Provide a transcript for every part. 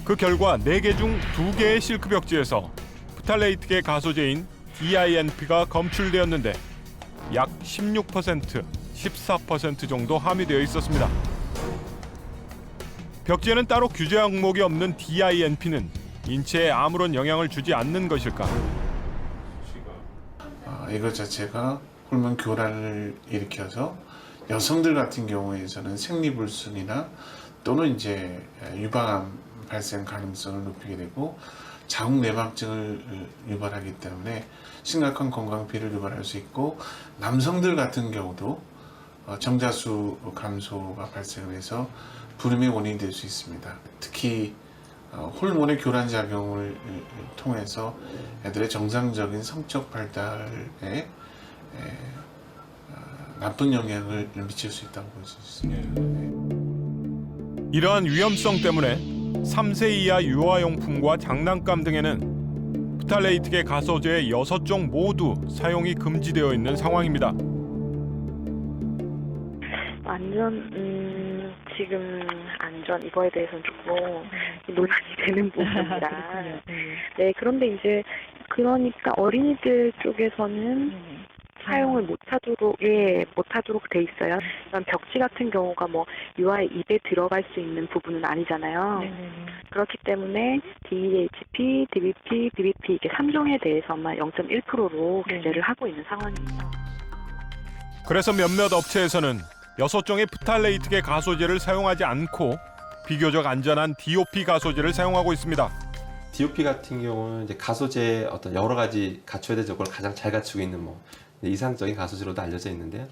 그 결과 4개 중 2개의 실크 벽지에서 프탈레이트계 가소제인 DINP가 검출되었는데 약 16%, 14% 정도 함유되어 있었습니다. 벽지에는 따로 규제 항목이 없는 DINP는 인체에 아무런 영향을 주지 않는 것일까? 이것 자체가 호르몬 교란을 일으켜서 여성들 같은 경우에서는 생리불순이나 또는 이제 유방암 발생 가능성을 높이게 되고 자궁 내막증을 유발하기 때문에 심각한 건강 피해를 유발할 수 있고, 남성들 같은 경우도 정자수 감소가 발생을 해서 불임의 원인이 될 수 있습니다. 특히 호르몬의 교란 작용을 통해서 애들의 정상적인 성적 발달에 나쁜 영향을 미칠 수 있다고 볼 수 있습니다. 이러한 위험성 때문에 3세 이하 유아용품과 장난감 등에는 프탈레이트계 가소제 6종 모두 사용이 금지되어 있는 상황입니다. 지금 안전 이거에 대해서는 조금 논란이 되는 부분이라. 네, 그런데 이제 그러니까 어린이들 쪽에서는 사용을 못하도록 돼 있어요. 벽지 같은 경우가 뭐 유아의 입에 들어갈 수 있는 부분은 아니잖아요. 그렇기 때문에 DHP, DBP, BBP 이게 3종에 대해서만 0.1%로 규제를 하고 있는 상황입니다. 그래서 몇몇 업체에서는 6종의 프탈레이트계 가소제를 사용하지 않고 비교적 안전한 DOP 가소제를 사용하고 있습니다. DOP 같은 경우는 이제 가소제 어떤 여러 가지 갖춰야 될 조건을 가장 잘 갖추고 있는 이상적인 가소제로도 알려져 있는데요.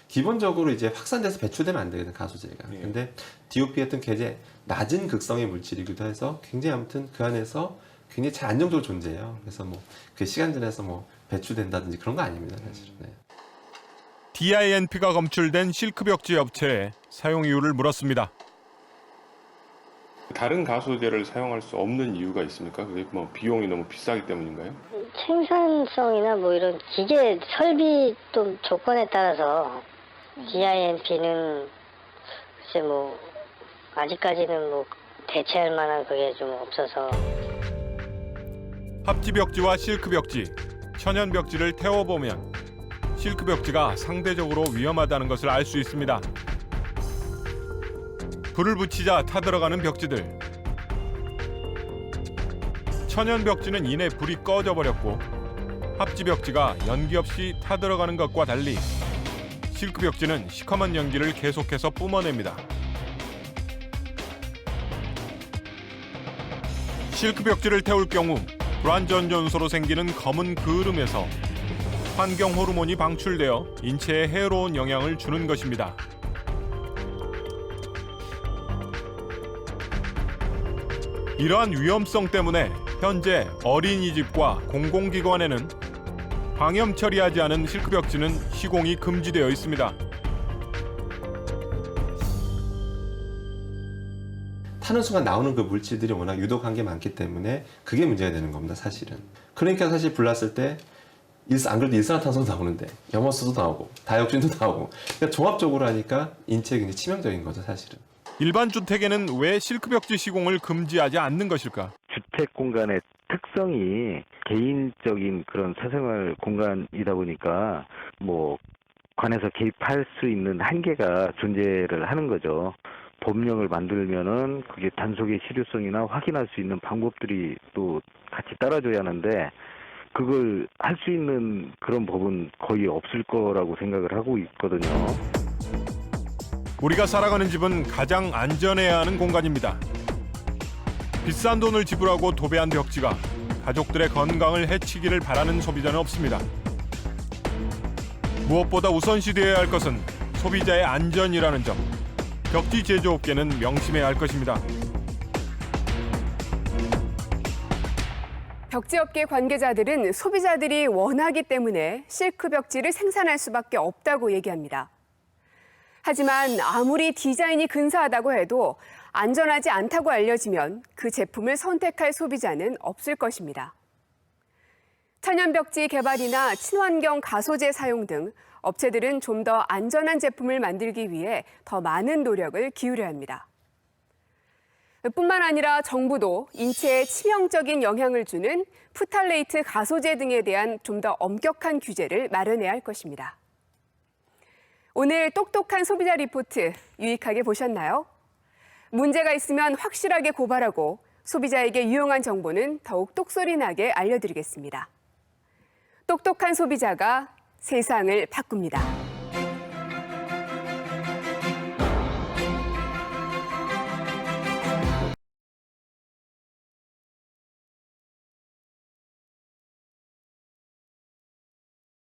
기본적으로 이제 확산돼서 배출되면 안 되거든, 가소제가. 근데 DOP 같은 굉장히 낮은 극성의 물질이기도 해서 굉장히 아무튼 그 안에서 굉장히 잘 안정적으로 존재해요. 그래서 그 시간 지나서 배출된다든지 그런 거 아닙니다, 사실은. 네. DINP가 검출된 실크 벽지 업체에 사용 이유를 물었습니다. 다른 가소제를 사용할 수 없는 이유가 있습니까? 그게 비용이 너무 비싸기 때문인가요? 생산성이나 이런 기계 설비 좀 조건에 따라서 DINP는 글쎄 아직까지는 대체할 만한 그게 좀 없어서. 합지 벽지와 실크 벽지, 천연 벽지를 태워보면 실크 벽지가 상대적으로 위험하다는 것을 알 수 있습니다. 불을 붙이자 타들어가는 벽지들. 천연 벽지는 이내 불이 꺼져 버렸고 합지 벽지가 연기 없이 타들어가는 것과 달리 실크 벽지는 시커먼 연기를 계속해서 뿜어냅니다. 실크 벽지를 태울 경우 불완전 연소로 생기는 검은 그을음에서 환경 호르몬이 방출되어 인체에 해로운 영향을 주는 것입니다. 이러한 위험성 때문에 현재 어린이집과 공공기관에는 방염 처리하지 않은 실크 벽지는 시공이 금지되어 있습니다. 타는 순간 나오는 그 물질들이 워낙 유독한 게 많기 때문에 그게 문제가 되는 겁니다, 사실은. 그러니까 사실 불 났을 때 안 그래도 일산화탄소도 나오는데 염화수도 나오고 다이옥신도 나오고, 그러니까 종합적으로 하니까 인체에 굉장히 치명적인 거죠, 사실은. 일반 주택에는 왜 실크 벽지 시공을 금지하지 않는 것일까? 주택 공간의 특성이 개인적인 그런 사생활 공간이다 보니까 관에서 개입할 수 있는 한계가 존재를 하는 거죠. 법령을 만들면은 그게 단속의 실효성이나 확인할 수 있는 방법들이 또 같이 따라줘야 하는데, 그걸 할 수 있는 그런 법은 거의 없을 거라고 생각을 하고 있거든요. 우리가 살아가는 집은 가장 안전해야 하는 공간입니다. 비싼 돈을 지불하고 도배한 벽지가 가족들의 건강을 해치기를 바라는 소비자는 없습니다. 무엇보다 우선시되어야 할 것은 소비자의 안전이라는 점, 벽지 제조업계는 명심해야 할 것입니다. 벽지업계 관계자들은 소비자들이 원하기 때문에 실크 벽지를 생산할 수밖에 없다고 얘기합니다. 하지만 아무리 디자인이 근사하다고 해도 안전하지 않다고 알려지면 그 제품을 선택할 소비자는 없을 것입니다. 천연 벽지 개발이나 친환경 가소제 사용 등 업체들은 좀 더 안전한 제품을 만들기 위해 더 많은 노력을 기울여야 합니다. 뿐만 아니라 정부도 인체에 치명적인 영향을 주는 프탈레이트 가소제 등에 대한 좀 더 엄격한 규제를 마련해야 할 것입니다. 오늘 똑똑한 소비자 리포트 유익하게 보셨나요? 문제가 있으면 확실하게 고발하고 소비자에게 유용한 정보는 더욱 똑소리나게 알려드리겠습니다. 똑똑한 소비자가 세상을 바꿉니다.